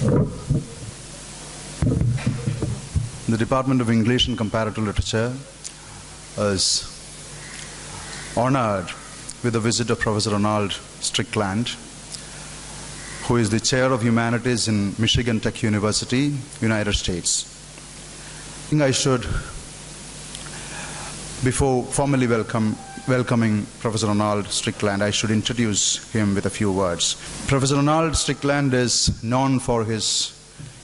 The Department of English and Comparative Literature is honored with the visit of Professor Ronald Strickland, who is the Chair of Humanities in Michigan Tech University, United States. I think I should, before formally welcoming Professor Ronald Strickland, I should introduce him with a few words. Professor Ronald Strickland is known for his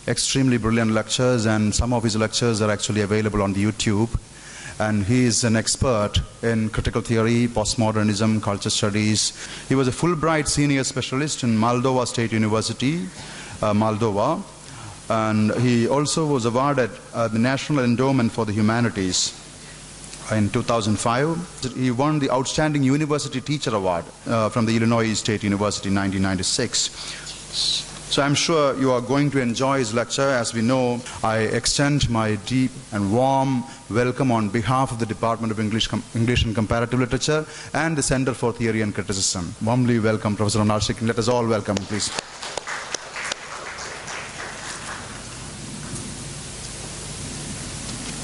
extremely brilliant lectures, and some of his lectures are actually available on the YouTube. And he is an expert in critical theory, postmodernism, culture studies. He was a Fulbright senior specialist in Moldova State University, Moldova. And he also was awarded the National Endowment for the Humanities in 2005. He won the Outstanding University Teacher Award from the Illinois State University in 1996. So I'm sure you are going to enjoy his lecture. As we know, I extend my deep and warm welcome on behalf of the Department of English and Comparative Literature and the Center for Theory and Criticism. Warmly welcome, Professor Ronald Strickland. Let us all welcome him, please.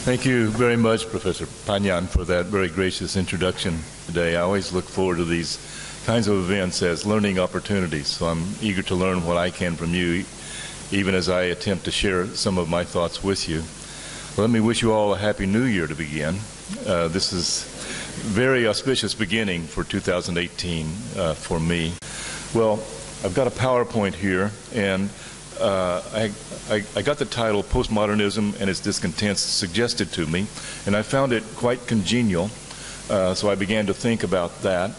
Thank you very much, Professor Panyan, for that very gracious introduction today. I always look forward to these kinds of events as learning opportunities, so I'm eager to learn what I can from you, even as I attempt to share some of my thoughts with you. Let me wish you all a Happy New Year to begin. This is a very auspicious beginning for 2018 for me. Well, I've got a PowerPoint here, and I got the title Postmodernism and Its Discontents suggested to me, and I found it quite congenial, so I began to think about that.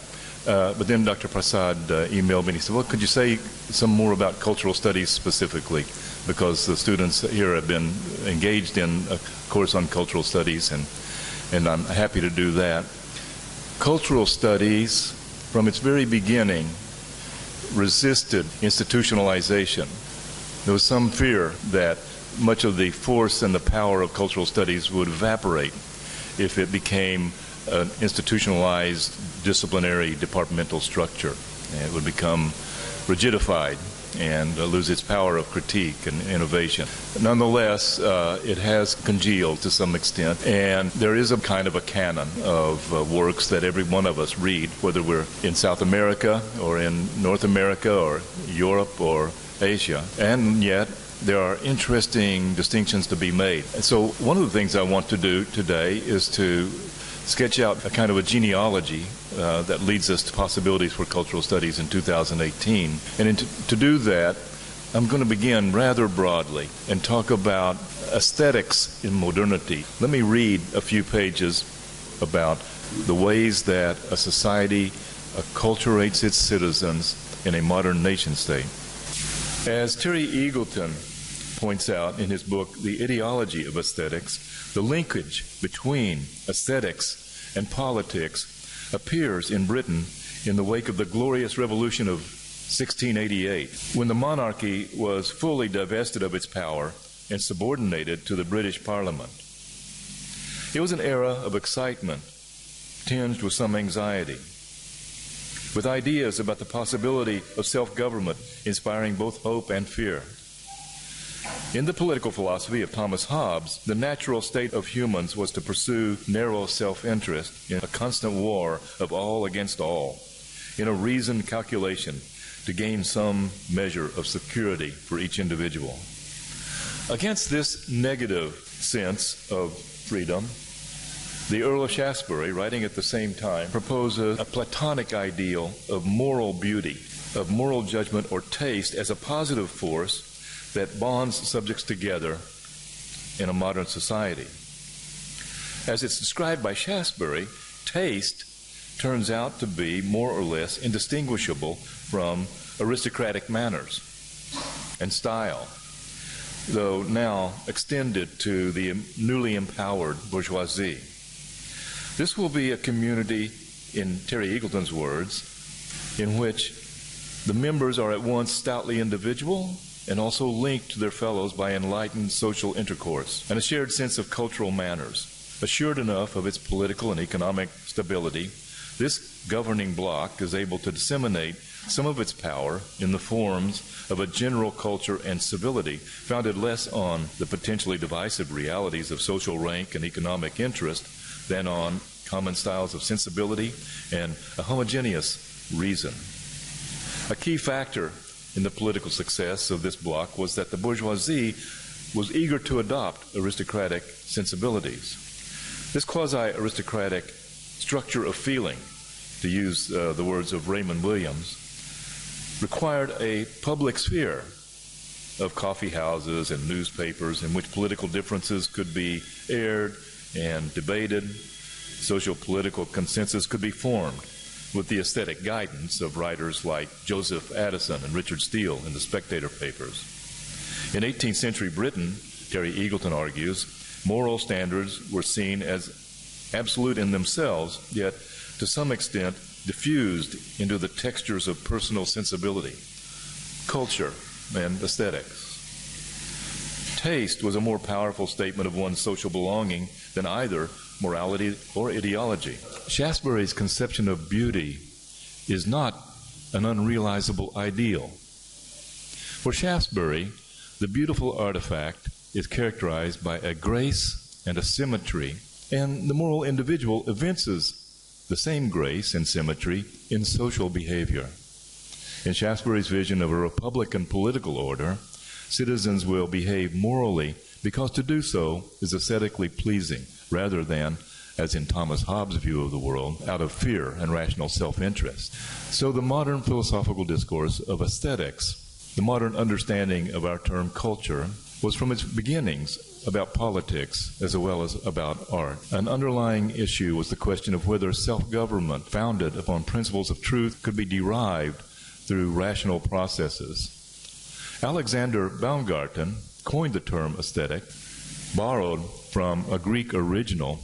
But then Dr. Prasad emailed me and he said, well, could you say some more about cultural studies specifically? Because the students here have been engaged in a course on cultural studies, and I'm happy to do that. Cultural studies, from its very beginning, resisted institutionalization. There was some fear that much of the force and the power of cultural studies would evaporate if it became an institutionalized disciplinary departmental structure. It would become rigidified and lose its power of critique and innovation. Nonetheless, it has congealed to some extent, and there is a kind of a canon of works that every one of us read, whether we're in South America or in North America or Europe or Asia, and yet there are interesting distinctions to be made. And so one of the things I want to do today is to sketch out a kind of a genealogy that leads us to possibilities for cultural studies in 2018. And to do that, I'm going to begin rather broadly and talk about aesthetics in modernity. Let me read a few pages about the ways that a society acculturates its citizens in a modern nation state. As Terry Eagleton points out in his book, The Ideology of Aesthetics, the linkage between aesthetics and politics appears in Britain in the wake of the glorious revolution of 1688, when the monarchy was fully divested of its power and subordinated to the British Parliament. It was an era of excitement, tinged with some anxiety, with ideas about the possibility of self-government inspiring both hope and fear. In the political philosophy of Thomas Hobbes, the natural state of humans was to pursue narrow self-interest in a constant war of all against all, in a reasoned calculation to gain some measure of security for each individual. Against this negative sense of freedom, the Earl of Shaftesbury, writing at the same time, proposes a Platonic ideal of moral beauty, of moral judgment or taste as a positive force that bonds subjects together in a modern society. As it's described by Shaftesbury, taste turns out to be more or less indistinguishable from aristocratic manners and style, though now extended to the newly empowered bourgeoisie. This will be a community, in Terry Eagleton's words, in which the members are at once stoutly individual and also linked to their fellows by enlightened social intercourse and a shared sense of cultural manners. Assured enough of its political and economic stability, this governing bloc is able to disseminate some of its power in the forms of a general culture and civility founded less on the potentially divisive realities of social rank and economic interest than on common styles of sensibility and a homogeneous reason. A key factor in the political success of this bloc was that the bourgeoisie was eager to adopt aristocratic sensibilities. This quasi-aristocratic structure of feeling, to use the words of Raymond Williams, required a public sphere of coffee houses and newspapers in which political differences could be aired and debated. Social political consensus could be formed with the aesthetic guidance of writers like Joseph Addison and Richard Steele in the Spectator papers. In 18th century Britain, Terry Eagleton argues, moral standards were seen as absolute in themselves, yet to some extent diffused into the textures of personal sensibility, culture, and aesthetics. Taste was a more powerful statement of one's social belonging than either morality or ideology. Shaftesbury's conception of beauty is not an unrealizable ideal. For Shaftesbury, the beautiful artifact is characterized by a grace and a symmetry, and the moral individual evinces the same grace and symmetry in social behavior. In Shaftesbury's vision of a republican political order, citizens will behave morally because to do so is aesthetically pleasing, rather than, as in Thomas Hobbes' view of the world, out of fear and rational self-interest. So the modern philosophical discourse of aesthetics, the modern understanding of our term culture, was from its beginnings about politics as well as about art. An underlying issue was the question of whether self-government founded upon principles of truth could be derived through rational processes. Alexander Baumgarten coined the term aesthetic, borrowed from a Greek original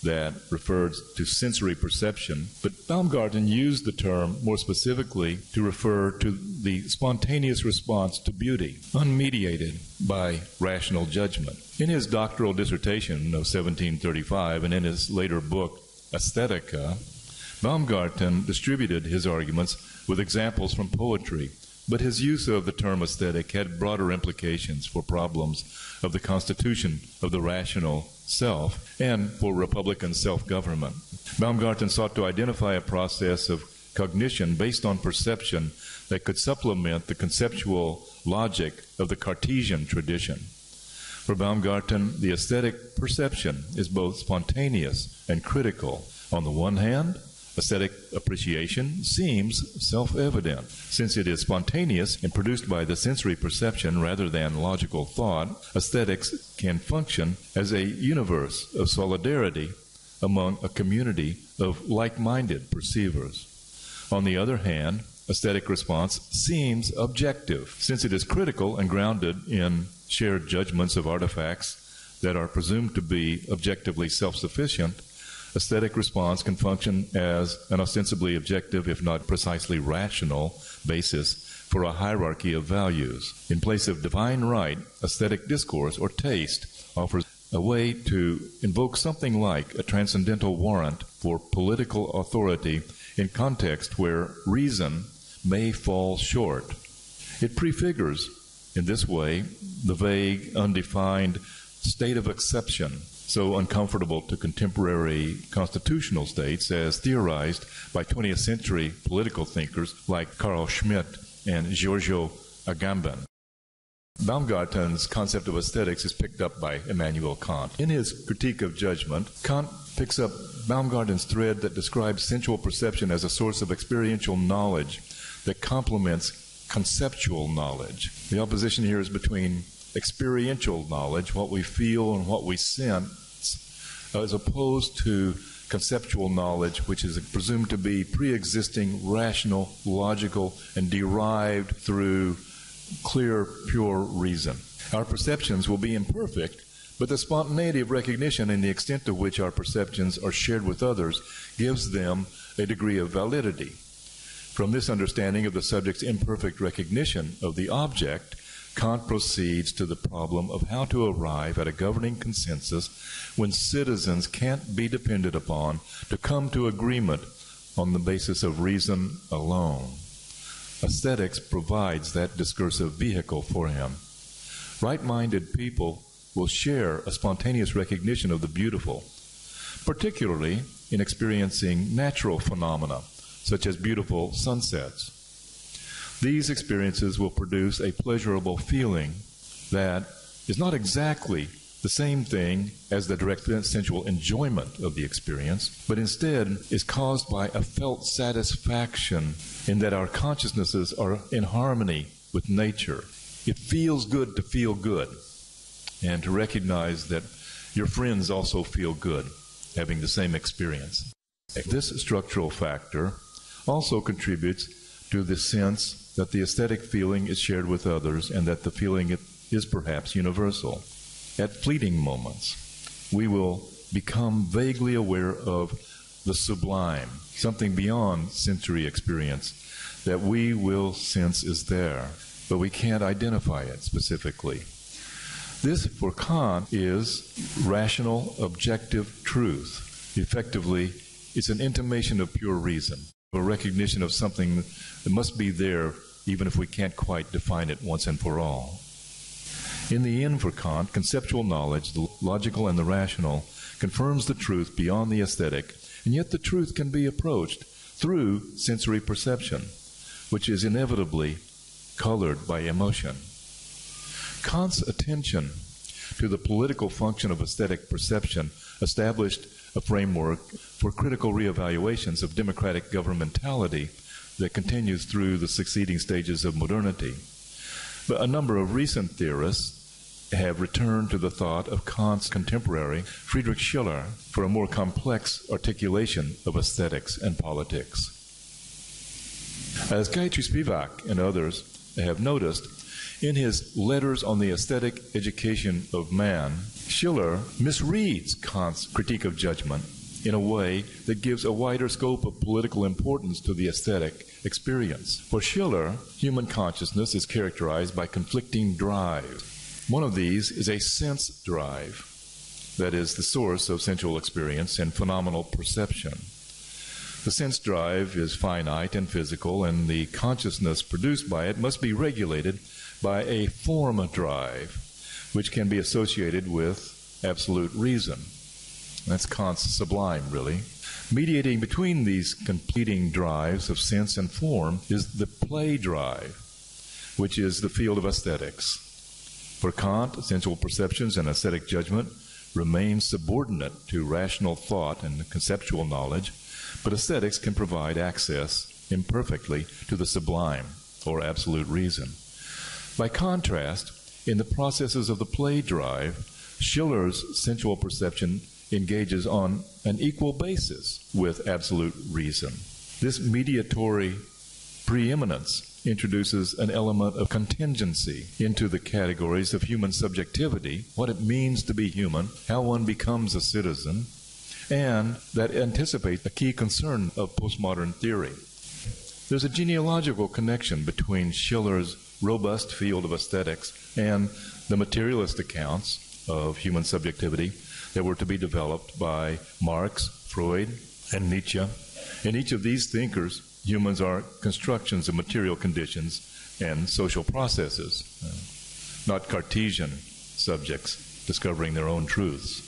that referred to sensory perception, but Baumgarten used the term more specifically to refer to the spontaneous response to beauty, unmediated by rational judgment. In his doctoral dissertation of 1735 and in his later book, Aesthetica, Baumgarten distributed his arguments with examples from poetry, but his use of the term aesthetic had broader implications for problems of the constitution of the rational self and for republican self-government. Baumgarten sought to identify a process of cognition based on perception that could supplement the conceptual logic of the Cartesian tradition. For Baumgarten, the aesthetic perception is both spontaneous and critical. On the one hand, aesthetic appreciation seems self-evident. Since it is spontaneous and produced by the sensory perception rather than logical thought, aesthetics can function as a universe of solidarity among a community of like-minded perceivers. On the other hand, aesthetic response seems objective, since it is critical and grounded in shared judgments of artifacts that are presumed to be objectively self-sufficient. Aesthetic response can function as an ostensibly objective, if not precisely rational, basis for a hierarchy of values. In place of divine right, aesthetic discourse, or taste, offers a way to invoke something like a transcendental warrant for political authority in context where reason may fall short. It prefigures, in this way, the vague, undefined state of exception, so uncomfortable to contemporary constitutional states as theorized by 20th century political thinkers like Carl Schmitt and Giorgio Agamben. Baumgarten's concept of aesthetics is picked up by Immanuel Kant. In his Critique of Judgment, Kant picks up Baumgarten's thread that describes sensual perception as a source of experiential knowledge that complements conceptual knowledge. The opposition here is between experiential knowledge, what we feel and what we sense, as opposed to conceptual knowledge, which is presumed to be pre-existing, rational, logical, and derived through clear, pure reason. Our perceptions will be imperfect, but the spontaneity of recognition and the extent to which our perceptions are shared with others gives them a degree of validity. From this understanding of the subject's imperfect recognition of the object, Kant proceeds to the problem of how to arrive at a governing consensus when citizens can't be depended upon to come to agreement on the basis of reason alone. aesthetics provides that discursive vehicle for him. Right-minded people will share a spontaneous recognition of the beautiful, particularly in experiencing natural phenomena, such as beautiful sunsets. These experiences will produce a pleasurable feeling that is not exactly the same thing as the direct sensual enjoyment of the experience, but instead is caused by a felt satisfaction in that our consciousnesses are in harmony with nature. It feels good to feel good, and to recognize that your friends also feel good having the same experience. This structural factor also contributes to the sense that the aesthetic feeling is shared with others and that the feeling is perhaps universal. At fleeting moments, we will become vaguely aware of the sublime, something beyond sensory experience that we will sense is there, but we can't identify it specifically. This, for Kant, is rational, objective truth. Effectively, it's an intimation of pure reason, a recognition of something that must be there even if we can't quite define it once and for all. In the end, for Kant, conceptual knowledge, the logical and the rational, confirms the truth beyond the aesthetic, and yet the truth can be approached through sensory perception, which is inevitably colored by emotion. Kant's attention to the political function of aesthetic perception established a framework for critical reevaluations of democratic governmentality that continues through the succeeding stages of modernity. But a number of recent theorists have returned to the thought of Kant's contemporary, Friedrich Schiller, for a more complex articulation of aesthetics and politics. As Gayatri Spivak and others have noticed, in his Letters on the Aesthetic Education of Man, Schiller misreads Kant's critique of judgment in a way that gives a wider scope of political importance to the aesthetic experience. For Schiller, human consciousness is characterized by conflicting drives. One of these is a sense drive, that is, the source of sensual experience and phenomenal perception. The sense drive is finite and physical, and the consciousness produced by it must be regulated by a form drive, which can be associated with absolute reason. That's Kant's sublime, really. Mediating between these competing drives of sense and form is the play drive, which is the field of aesthetics. For Kant, sensual perceptions and aesthetic judgment remain subordinate to rational thought and conceptual knowledge, but aesthetics can provide access imperfectly to the sublime, or absolute reason. By contrast, in the processes of the play drive, Schiller's sensual perception engages on an equal basis with absolute reason. This mediatory preeminence introduces an element of contingency into the categories of human subjectivity, what it means to be human, how one becomes a citizen, and that anticipates a key concern of postmodern theory. There's a genealogical connection between Schiller's robust field of aesthetics and the materialist accounts of human subjectivity that were to be developed by Marx, Freud, and Nietzsche. In each of these thinkers, humans are constructions of material conditions and social processes, not Cartesian subjects discovering their own truths.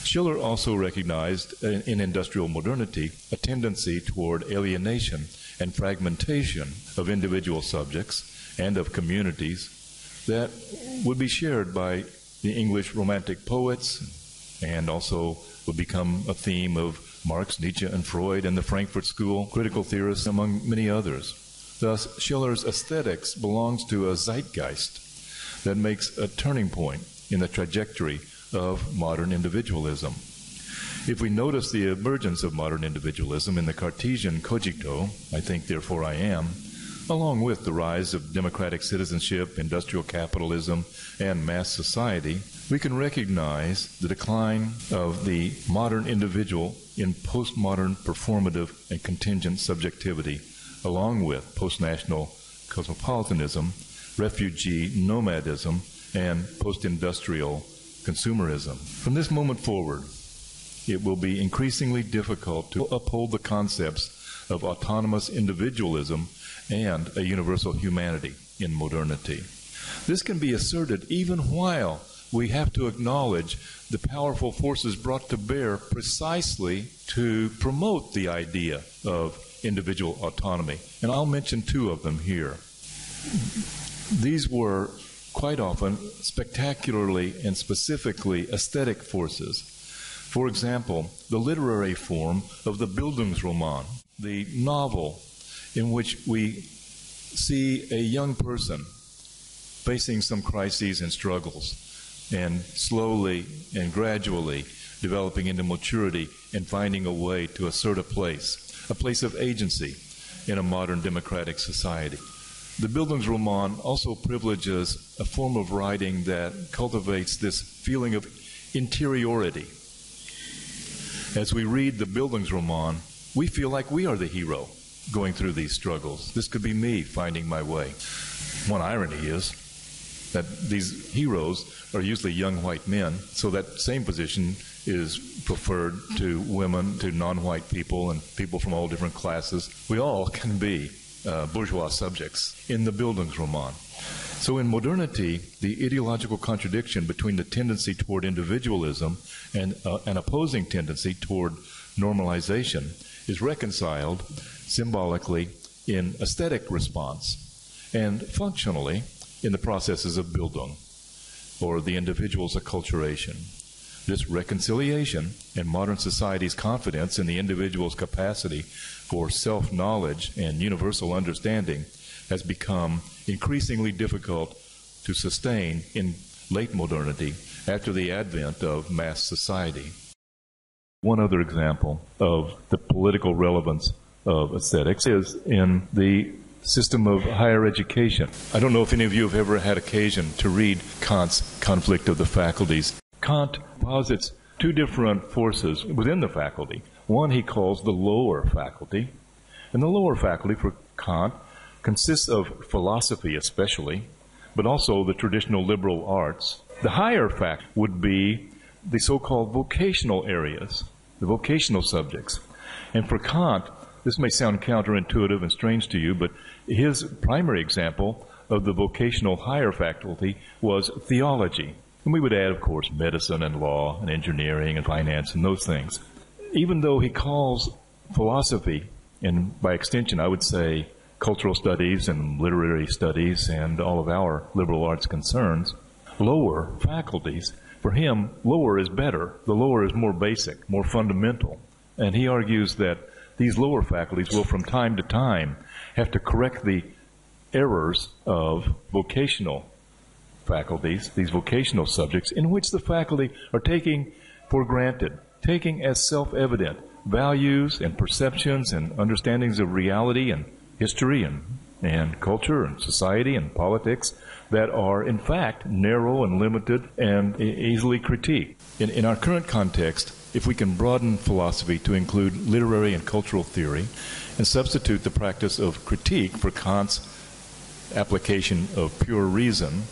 Schiller also recognized in industrial modernity a tendency toward alienation and fragmentation of individual subjects and of communities that would be shared by the English Romantic poets and also would become a theme of Marx, Nietzsche, and Freud, and the Frankfurt School critical theorists, among many others. Thus, Schiller's aesthetics belongs to a zeitgeist that makes a turning point in the trajectory of modern individualism. If we notice the emergence of modern individualism in the Cartesian cogito, I think, therefore I am, along with the rise of democratic citizenship, industrial capitalism, and mass society, we can recognize the decline of the modern individual in postmodern performative and contingent subjectivity, along with post-national cosmopolitanism, refugee nomadism, and post-industrial consumerism. From this moment forward, it will be increasingly difficult to uphold the concepts of autonomous individualism and a universal humanity in modernity. This can be asserted even while we have to acknowledge the powerful forces brought to bear precisely to promote the idea of individual autonomy. And I'll mention two of them here. These were quite often spectacularly and specifically aesthetic forces. For example, the literary form of the Bildungsroman, the novel in which we see a young person facing some crises and struggles, and slowly and gradually developing into maturity and finding a way to assert a place of agency in a modern democratic society. The Bildungsroman also privileges a form of writing that cultivates this feeling of interiority. As we read the Bildungsroman, we feel like we are the hero going through these struggles. This could be me finding my way. One irony is that these heroes are usually young white men, so that same position is preferred to women, to non-white people, and people from all different classes. We all can be bourgeois subjects in the Bildungsroman. So in modernity, the ideological contradiction between the tendency toward individualism and an opposing tendency toward normalization is reconciled symbolically in aesthetic response and functionally in the processes of Bildung, or the individual's acculturation. This reconciliation and modern society's confidence in the individual's capacity for self-knowledge and universal understanding has become increasingly difficult to sustain in late modernity after the advent of mass society. One other example of the political relevance of aesthetics is in the system of higher education. I don't know if any of you have ever had occasion to read Kant's Conflict of the Faculties. Kant posits two different forces within the faculty. One he calls the lower faculty, and the lower faculty for Kant consists of philosophy especially, but also the traditional liberal arts. The higher faculty would be the so-called vocational areas, the vocational subjects. And for Kant, this may sound counterintuitive and strange to you, but his primary example of the vocational higher faculty was theology. And we would add, of course, medicine and law and engineering and finance and those things. Even though he calls philosophy, and by extension I would say cultural studies and literary studies and all of our liberal arts concerns, lower faculties, for him, lower is better. The lower is more basic, more fundamental. And he argues that these lower faculties will from time to time have to correct the errors of vocational faculties, these vocational subjects, in which the faculty are taking for granted, taking as self-evident values and perceptions and understandings of reality and history and culture and society and politics that are in fact narrow and limited and easily critiqued. In our current context, if we can broaden philosophy to include literary and cultural theory and substitute the practice of critique for Kant's application of pure reason,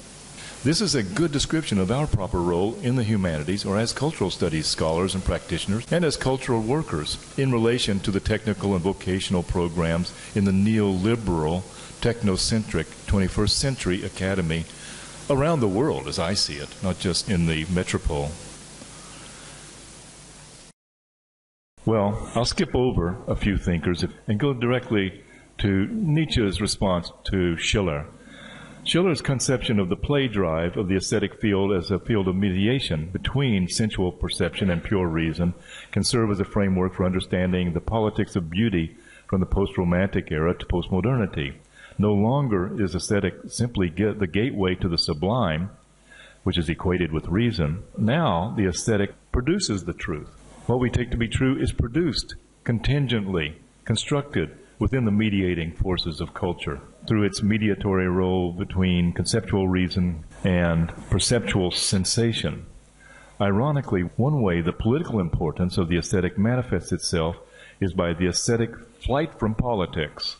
this is a good description of our proper role in the humanities, or as cultural studies scholars and practitioners, and as cultural workers in relation to the technical and vocational programs in the neoliberal, technocentric 21st century academy around the world, as I see it, not just in the metropole. Well, I'll skip over a few thinkers and go directly to Nietzsche's response to Schiller. Schiller's conception of the play drive of the aesthetic field as a field of mediation between sensual perception and pure reason can serve as a framework for understanding the politics of beauty from the post-romantic era to postmodernity. No longer is aesthetic simply the gateway to the sublime, which is equated with reason. Now the aesthetic produces the truth. What we take to be true is produced contingently, constructed within the mediating forces of culture through its mediatory role between conceptual reason and perceptual sensation. Ironically, one way the political importance of the aesthetic manifests itself is by the aesthetic flight from politics,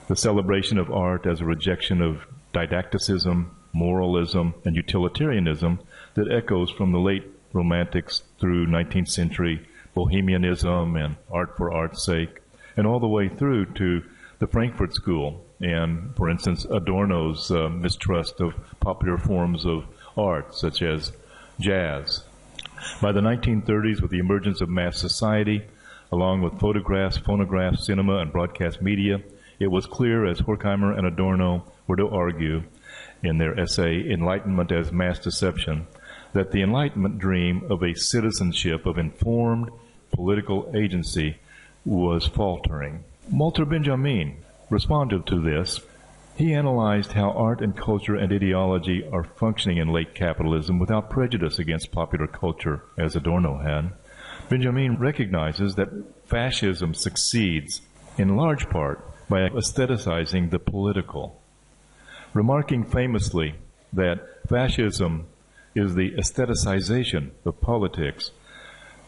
the celebration of art as a rejection of didacticism, moralism, and utilitarianism that echoes from the late Romantics through 19th century bohemianism and art for art's sake, and all the way through to the Frankfurt School and, for instance, Adorno's mistrust of popular forms of art, such as jazz. By the 1930s, with the emergence of mass society, along with photographs, phonographs, cinema, and broadcast media, it was clear, as Horkheimer and Adorno were to argue in their essay, Enlightenment as Mass Deception, that the Enlightenment dream of a citizenship of informed political agency was faltering. Walter Benjamin responded to this. He analyzed how art and culture and ideology are functioning in late capitalism without prejudice against popular culture, as Adorno had. Benjamin recognizes that fascism succeeds in large part by aestheticizing the political, remarking famously that fascism is the aestheticization of politics.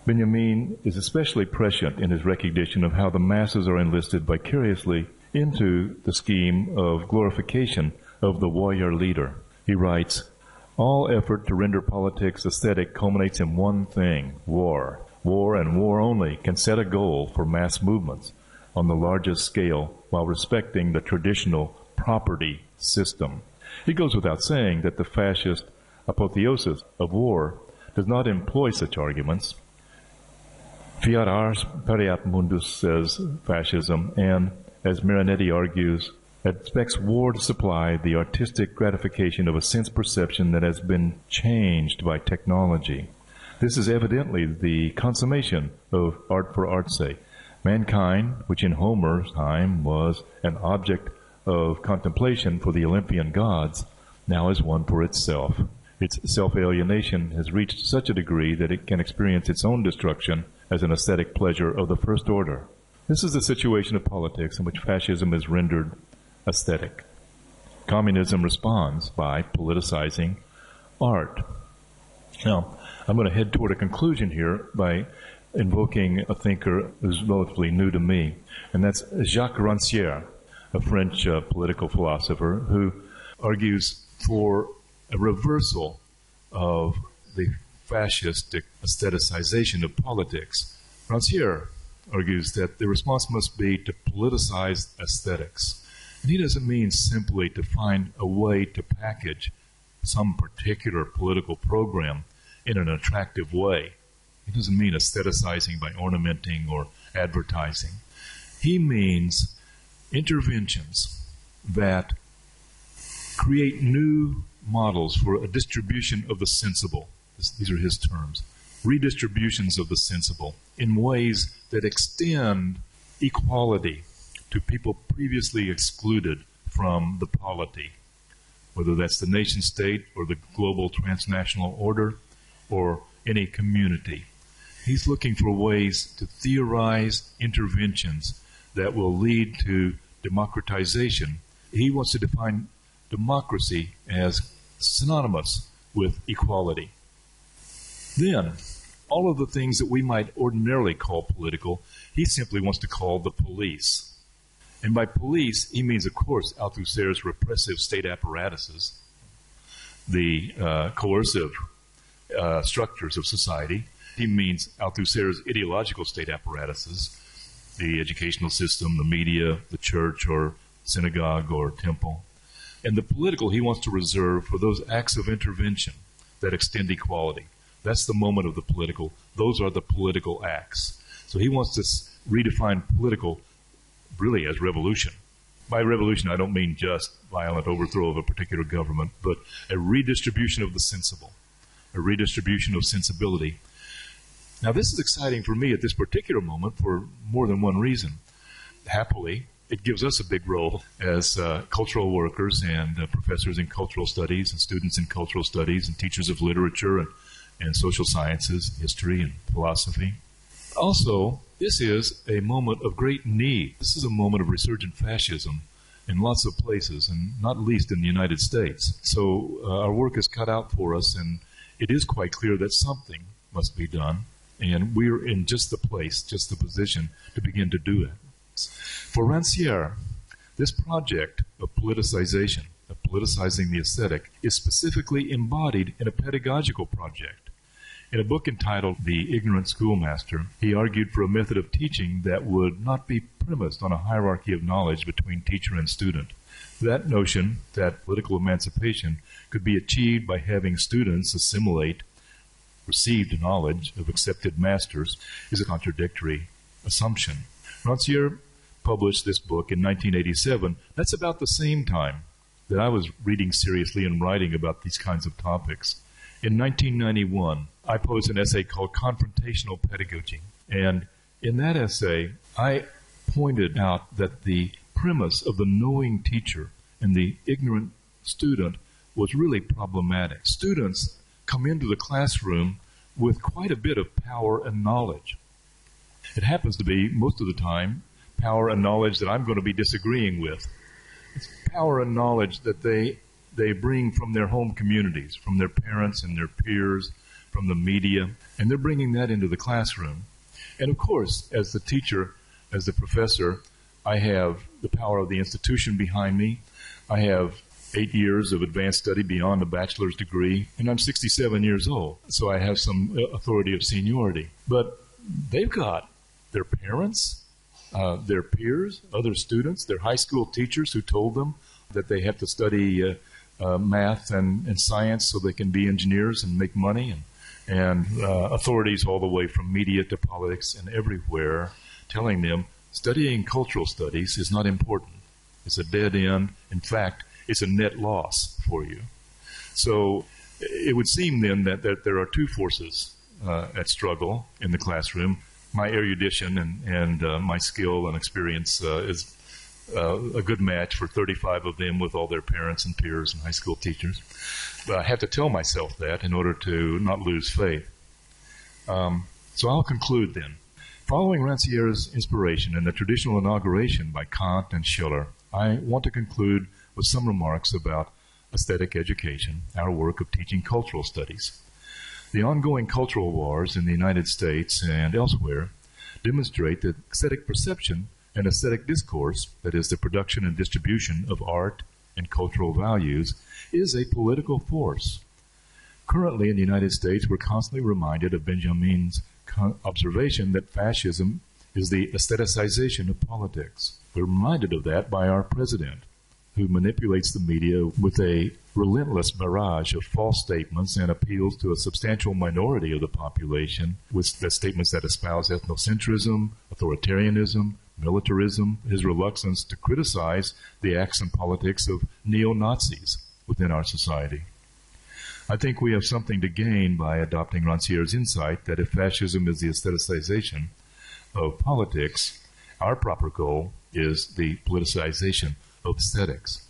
Benjamin is especially prescient in his recognition of how the masses are enlisted vicariously into the scheme of glorification of the warrior leader. He writes, "All effort to render politics aesthetic culminates in one thing, war. War and war only can set a goal for mass movements on the largest scale while respecting the traditional property system." It goes without saying that the fascist apotheosis of war does not employ such arguments. Fiat ars pereat mundus, says fascism, and, as Marinetti argues, expects war to supply the artistic gratification of a sense perception that has been changed by technology. This is evidently the consummation of art for art's sake. Mankind, which in Homer's time was an object of contemplation for the Olympian gods, now is one for itself. Its self-alienation has reached such a degree that it can experience its own destruction as an aesthetic pleasure of the first order. This is the situation of politics in which fascism is rendered aesthetic. Communism responds by politicizing art. Now, I'm going to head toward a conclusion here by invoking a thinker who's relatively new to me, and that's Jacques Rancière, a French political philosopher who argues for a reversal of the fascistic aestheticization of politics. Rancière argues that the response must be to politicize aesthetics. And he doesn't mean simply to find a way to package some particular political program in an attractive way. He doesn't mean aestheticizing by ornamenting or advertising. He means interventions that create new models for a distribution of the sensible. These are his terms. Redistributions of the sensible in ways that extend equality to people previously excluded from the polity, whether that's the nation state or the global transnational order or any community. He's looking for ways to theorize interventions that will lead to democratization. He wants to define democracy as synonymous with equality. Then, all of the things that we might ordinarily call political, he simply wants to call the police. And by police, he means, of course, Althusser's repressive state apparatuses, the coercive structures of society. He means Althusser's ideological state apparatuses, the educational system, the media, the church or synagogue or temple. And the political he wants to reserve for those acts of intervention that extend equality. That's the moment of the political. Those are the political acts. So he wants to redefine political really as revolution. By revolution, I don't mean just violent overthrow of a particular government, but a redistribution of the sensible, a redistribution of sensibility. Now, this is exciting for me at this particular moment for more than one reason. Happily, it gives us a big role as cultural workers and professors in cultural studies and students in cultural studies and teachers of literature and social sciences, history and philosophy. Also, this is a moment of great need. This is a moment of resurgent fascism in lots of places, and not least in the United States. So our work is cut out for us, and it is quite clear that something must be done, and we're in just the place, just the position to begin to do it. For Rancière, this project of politicization, of politicizing the aesthetic, is specifically embodied in a pedagogical project. In a book entitled The Ignorant Schoolmaster, he argued for a method of teaching that would not be premised on a hierarchy of knowledge between teacher and student, That notion that political emancipation could be achieved by having students assimilate received knowledge of accepted masters is a contradictory assumption. Rancière published this book in 1987. That's about the same time that I was reading seriously and writing about these kinds of topics. In 1991, I published an essay called Confrontational Pedagogy. And in that essay, I pointed out that the premise of the knowing teacher and the ignorant student was really problematic. Students come into the classroom with quite a bit of power and knowledge. It happens to be, most of the time, power and knowledge that I'm going to be disagreeing with. It's power and knowledge that they bring from their home communities, from their parents and their peers, from the media, and they're bringing that into the classroom. And of course, as the teacher, as the professor, I have the power of the institution behind me. I have 8 years of advanced study beyond a bachelor's degree, and I'm 67 years old, so I have some authority of seniority. But they've got their parents, their peers, other students, their high school teachers who told them that they have to study math and science so they can be engineers and make money, and authorities all the way from media to politics and everywhere telling them studying cultural studies is not important. It's a dead end. In fact, it's a net loss for you. So it would seem then that there are two forces at struggle in the classroom. My erudition and my skill and experience is a good match for 35 of them with all their parents and peers and high school teachers. But I have to tell myself that in order to not lose faith. So I'll conclude then. Following Rancière's inspiration and the traditional inauguration by Kant and Schiller, I want to conclude with some remarks about aesthetic education, our work of teaching cultural studies. The ongoing cultural wars in the United States and elsewhere demonstrate that aesthetic perception and aesthetic discourse, that is, the production and distribution of art and cultural values, is a political force. Currently in the United States, we're constantly reminded of Benjamin's observation that fascism is the aestheticization of politics. We're reminded of that by our president, who manipulates the media with a relentless barrage of false statements and appeals to a substantial minority of the population with the statements that espouse ethnocentrism, authoritarianism, militarism, his reluctance to criticize the acts and politics of neo-Nazis within our society. I think we have something to gain by adopting Rancière's insight that if fascism is the aestheticization of politics, our proper goal is the politicization of aesthetics.